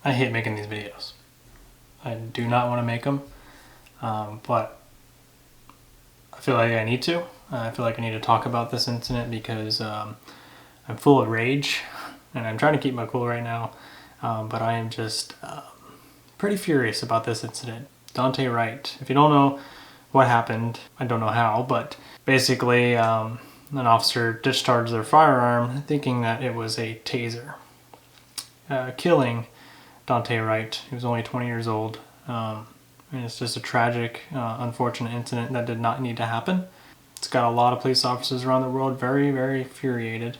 I hate making these videos. I do not want to make them, but I feel like I need to. I feel like I need to talk about this incident because I'm full of rage, and I'm trying to keep my cool right now, but I am just pretty furious about this incident. Daunte Wright, if you don't know what happened, I don't know how, but basically an officer discharged their firearm thinking that it was a taser, killing Daunte Wright. He was only 20 years old. And it's just a tragic, unfortunate incident that did not need to happen. It's got a lot of police officers around the world very, very infuriated.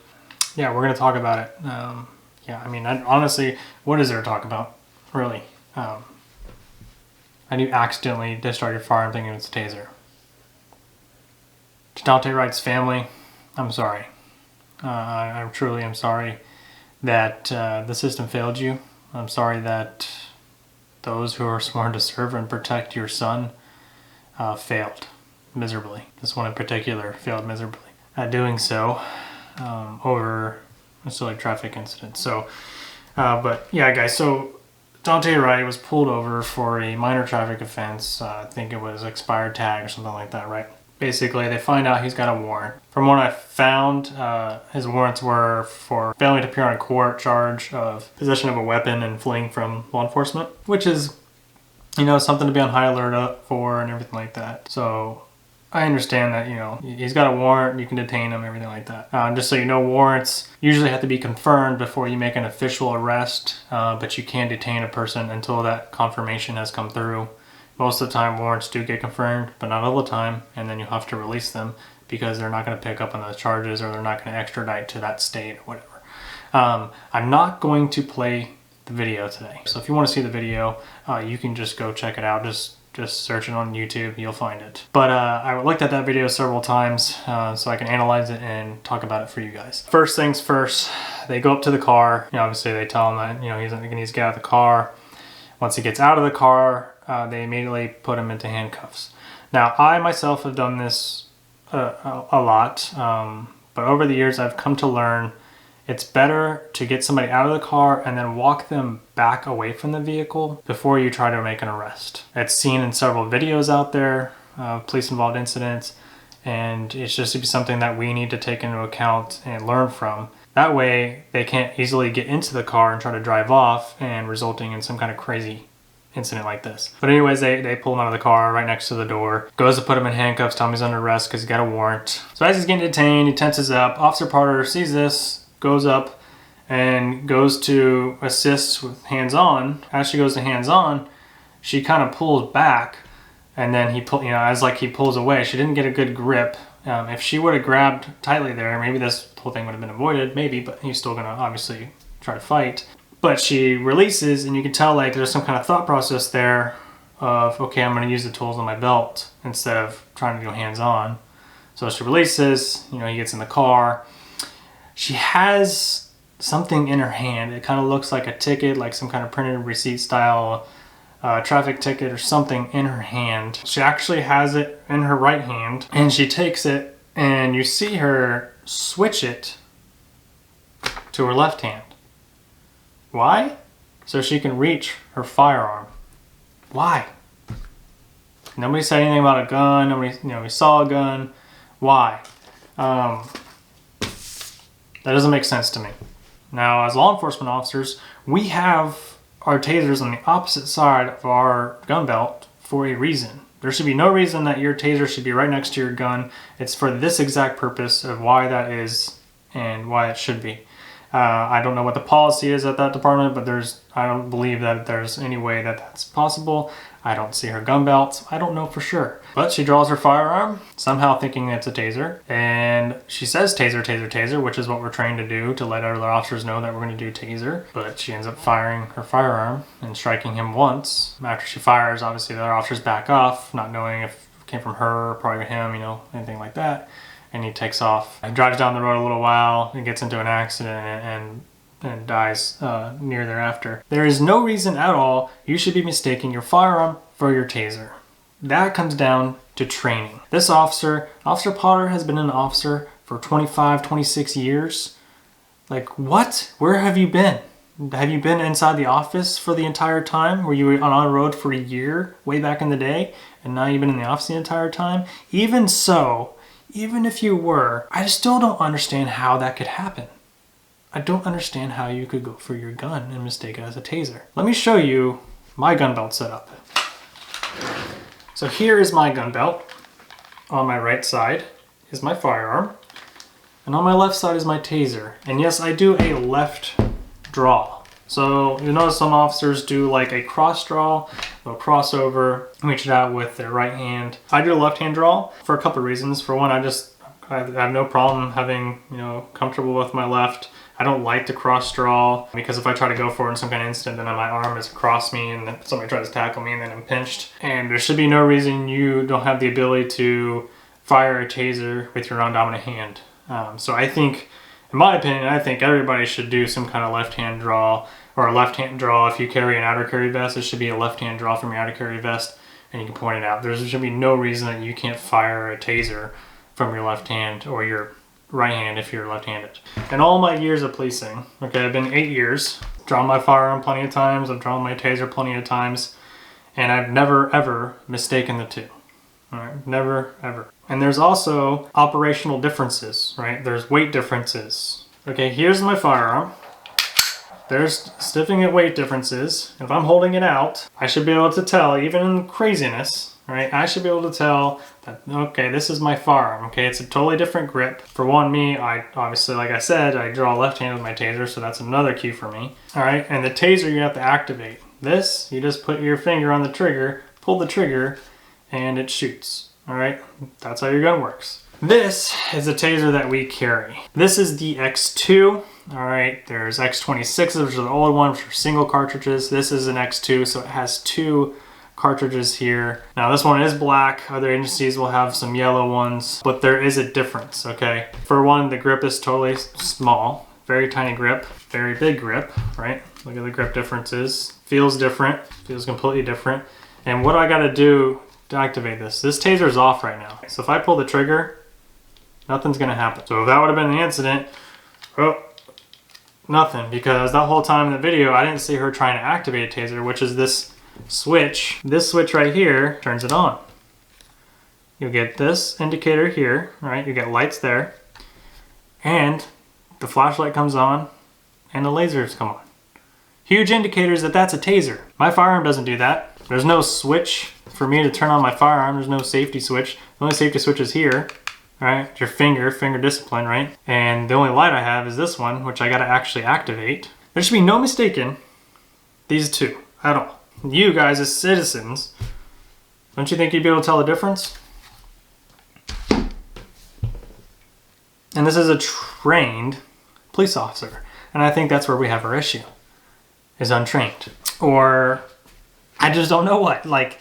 Yeah, we're going to talk about it. Yeah, I mean, honestly, what is there to talk about, really? And you accidentally discharge your firearm thinking it's a taser. To Daunte Wright's family, I'm sorry. I truly am sorry that the system failed you. I'm sorry that those who are sworn to serve and protect your son failed miserably. This one in particular failed miserably at doing so over a silly traffic incident. So, but yeah, guys, so Daunte Wright was pulled over for a minor traffic offense. I think it was expired tag or something like that, right? Basically, they find out he's got a warrant. From what I found, his warrants were for failing to appear on a court charge of possession of a weapon and fleeing from law enforcement, which is, you know, something to be on high alert for and everything like that. So I understand that, you know, he's got a warrant, you can detain him, everything like that. Just so you know, warrants usually have to be confirmed before you make an official arrest, but you can't detain a person until that confirmation has come through. Most of the time, warrants do get confirmed, but not all the time, and then you have to release them because they're not going to pick up on those charges or they're not going to extradite to that state or whatever. I'm not going to play the video today. So if you want to see the video, you can just go check it out. Just search it on YouTube, you'll find it. But I looked at that video several times so I can analyze it and talk about it for you guys. First things first, they go up to the car. You know, obviously they tell him that, you know, he needs to get out of the car. Once he gets out of the car, they immediately put him into handcuffs. Now, I myself have done this a lot, but over the years I've come to learn it's better to get somebody out of the car and then walk them back away from the vehicle before you try to make an arrest. It's seen in several videos out there of police-involved incidents, and it's just something that we need to take into account and learn from. That way, they can't easily get into the car and try to drive off and resulting in some kind of crazy incident like this. But anyways, they pull him out of the car right next to the door. Goes to put him in handcuffs, tell him he's under arrest because he's got a warrant. So as he's getting detained, he tenses up. Officer Parter sees this, goes up and goes to assist with hands-on. As she goes to hands-on, she kind of pulls back and then he pulls away. She didn't get a good grip. If she would have grabbed tightly there, maybe this whole thing would have been avoided, maybe, but he's still gonna obviously try to fight. But she releases, and you can tell like there's some kind of thought process there of, okay, I'm going to use the tools on my belt instead of trying to go hands-on. So she releases, you know, he gets in the car. She has something in her hand. It kind of looks like a ticket, like some kind of printed receipt style traffic ticket or something in her hand. She actually has it in her right hand, and she takes it, and you see her switch it to her left hand. Why? So she can reach her firearm. Why? Nobody said anything about a gun. Nobody, we saw a gun. Why? That doesn't make sense to me. Now, as law enforcement officers, we have our tasers on the opposite side of our gun belt for a reason. There should be no reason that your taser should be right next to your gun. It's for this exact purpose of why that is and why it should be. I don't know what the policy is at that department, but I don't believe that there's any way that that's possible. I don't see her gun belt, so I don't know for sure. But she draws her firearm, somehow thinking it's a taser, and she says taser, taser, taser, which is what we're trained to do to let other officers know that we're going to do taser. But she ends up firing her firearm and striking him once. After she fires, obviously the other officers back off, not knowing if it came from her or probably him, anything like that. And he takes off. He drives down the road a little while and gets into an accident and dies near thereafter. There is no reason at all you should be mistaking your firearm for your taser. That comes down to training. This Officer Potter, has been an officer for 25, 26 years. Like, what? Where have you been? Have you been inside the office for the entire time? Were you on the road for a year way back in the day and now you've been in the office the entire time? Even so, even if you were, I still don't understand how that could happen. I don't understand how you could go for your gun and mistake it as a taser. Let me show you my gun belt setup. So here is my gun belt. On my right side is my firearm. And on my left side is my taser. And yes, I do a left draw. So you notice some officers do like a cross draw, they'll cross over, reach it out with their right hand. I do a left hand draw for a couple of reasons. For one, I have no problem having, comfortable with my left. I don't like to cross draw because if I try to go for it in some kind of instant, then my arm is across me and then somebody tries to tackle me and then I'm pinched. And there should be no reason you don't have the ability to fire a taser with your non-dominant hand. So I think, in my opinion, I think everybody should do some kind of left-hand draw or a left-hand draw. If you carry an outer carry vest, it should be a left-hand draw from your outer carry vest and you can point it out. There should be no reason that you can't fire a taser from your left hand or your right hand if you're left-handed. In all my years of policing, okay, I've been 8 years, drawn my firearm plenty of times, I've drawn my taser plenty of times, and I've never ever mistaken the two. All right, never ever. And there's also operational differences, right? There's weight differences. Okay, here's my firearm. There's significant weight differences. If I'm holding it out, I should be able to tell, even in craziness, right? I should be able to tell that, okay, this is my firearm, okay? It's a totally different grip. For one, me, I obviously, like I said, I draw left-handed with my taser, so that's another cue for me. All right, and the taser you have to activate. This, you just put your finger on the trigger, pull the trigger, and it shoots, all right? That's how your gun works. This is a taser that we carry. This is the X2, all right? There's X26s, which are the old ones, which are single cartridges. This is an X2, so it has 2 cartridges here. Now this one is black. Other agencies will have some yellow ones, but there is a difference, okay? For one, the grip is totally small, very tiny grip, very big grip, right? Look at the grip differences. Feels different, feels completely different. And what I gotta do to activate this taser is off right now. So if I pull the trigger, nothing's gonna happen. So if that would have been the incident, oh, nothing, because that whole time in the video, I didn't see her trying to activate a taser, which is this switch. This switch right here turns it on. You'll get this indicator here, right? You get lights there, and the flashlight comes on, and the lasers come on. Huge indicators that that's a taser. My firearm doesn't do that. There's no switch for me to turn on my firearm. There's no safety switch. The only safety switch is here, right? Your finger discipline, right? And the only light I have is this one, which I gotta actually activate. There should be no mistaking these two at all. You guys as citizens, don't you think you'd be able to tell the difference? And this is a trained police officer. And I think that's where we have our issue, is untrained. Or I just don't know what. Like,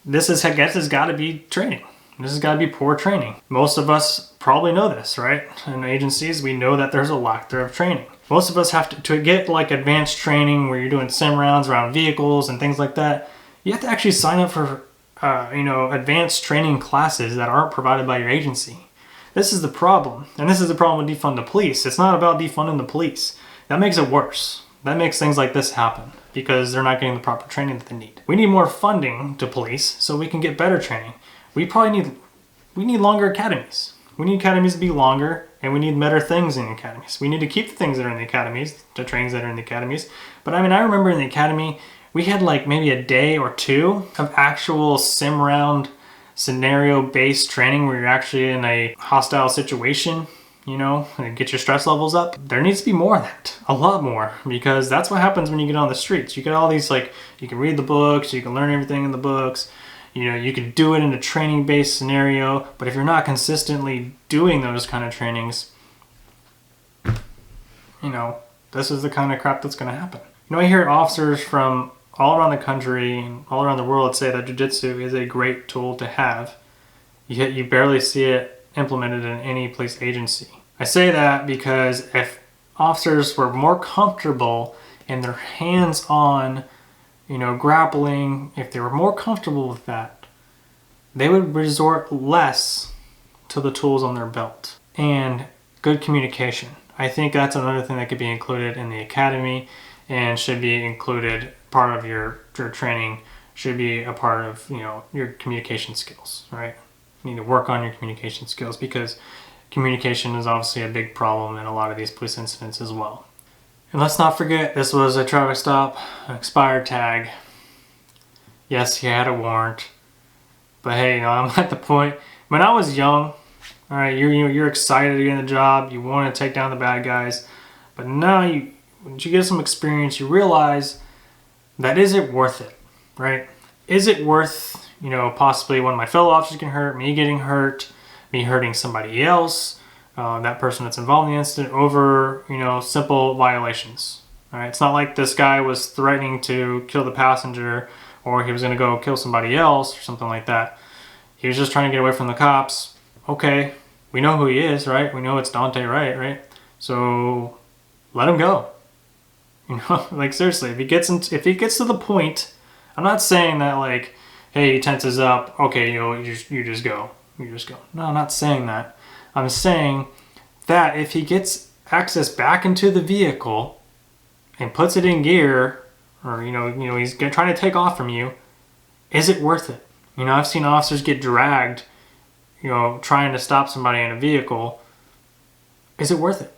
I guess has got to be training. This has got to be poor training. Most of us probably know this, right? In agencies, we know that there's a lack there of training. Most of us have to get like advanced training where you're doing sim rounds around vehicles and things like that. You have to actually sign up for, advanced training classes that aren't provided by your agency. This is the problem. And this is the problem with defund the police. It's not about defunding the police. That makes it worse. That makes things like this happen because they're not getting the proper training that they need. We need more funding to police so we can get better training. We need longer academies. We need academies to be longer, and we need better things in academies. We need to keep the things that are in the academies, the trainings that are in the academies. But I mean, I remember in the academy, we had like maybe a day or two of actual sim round scenario-based training where you're actually in a hostile situation, and get your stress levels up. There needs to be more of that, a lot more, because that's what happens when you get on the streets. You get all these, you can read the books, you can learn everything in the books, you can do it in a training-based scenario, but if you're not consistently doing those kind of trainings, this is the kind of crap that's going to happen. I hear officers from all around the country and all around the world say that jiu-jitsu is a great tool to have, yet you barely see it implemented in any police agency. I say that because if officers were more comfortable in their hands-on, grappling, if they were more comfortable with that, they would resort less to the tools on their belt. And good communication. I think that's another thing that could be included in the academy and should be included. Part of your training should be a part of, you know, your communication skills, right? You need to work on your communication skills, because communication is obviously a big problem in a lot of these police incidents as well. And let's not forget, this was a traffic stop, an expired tag. Yes, he had a warrant, but hey, you know, I'm at the point, when I was young, all right, you're excited to get in the job, you want to take down the bad guys, but now once you get some experience, you realize that is it worth it, right? Is it worth, you know, possibly one of my fellow officers getting hurt, me getting hurt, me hurting somebody else, that person that's involved in the incident, over, you know, simple violations. All right, it's not like this guy was threatening to kill the passenger, or he was going to go kill somebody else or something like that. He was just trying to get away from the cops. Okay, we know who he is, right? We know it's Daunte Wright, right? So let him go. You know, like seriously, if he gets to the point, I'm not saying that like, hey, he tenses up, okay, you know, you just go. No, I'm not saying that. I'm saying that if he gets access back into the vehicle and puts it in gear, or you know he's trying to take off from you, is it worth it? You know, I've seen officers get dragged, you know, trying to stop somebody in a vehicle. Is it worth it?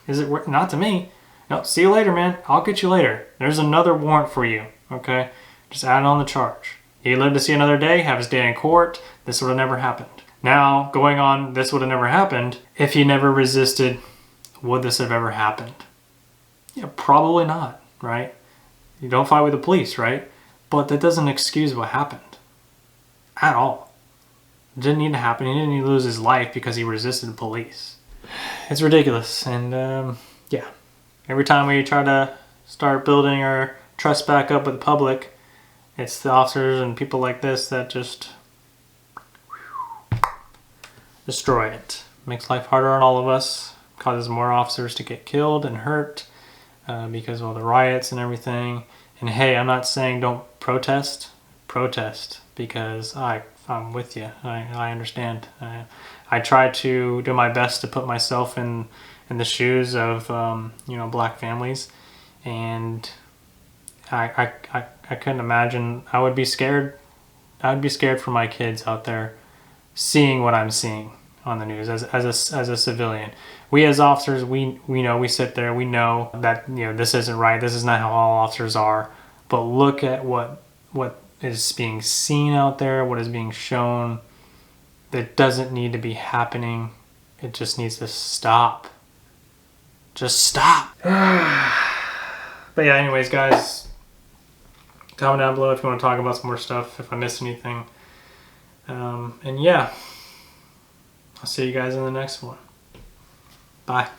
Is it worth? Not to me. No, see you later, man. I'll get you later. There's another warrant for you. Okay, just add on the charge. He lived to see another day, have his day in court. This would have never happened. Now, going on, this would have never happened. If he never resisted, would this have ever happened? Yeah, probably not, right? You don't fight with the police, right? But that doesn't excuse what happened. At all. It didn't need to happen. He didn't need to lose his life because he resisted the police. It's ridiculous. And, yeah. Every time we try to start building our trust back up with the public, it's the officers and people like this that just destroy it. Makes life harder on all of us. Causes more officers to get killed and hurt because of all the riots and everything. And hey, I'm not saying don't protest. Protest, because I'm with you. I understand. I try to do my best to put myself in the shoes of you know, black families, and I couldn't imagine. I would be scared. I would be scared for my kids out there seeing what I'm seeing on the news as a civilian. We as officers, we know, we sit there, we know that, you know, this isn't right. This is not how all officers are. But look at what is being seen out there, what is being shown. That doesn't need to be happening. It just needs to stop. Just stop. But yeah, anyways, guys, comment down below if you want to talk about some more stuff, if I missed anything. And yeah, I'll see you guys in the next one. Bye.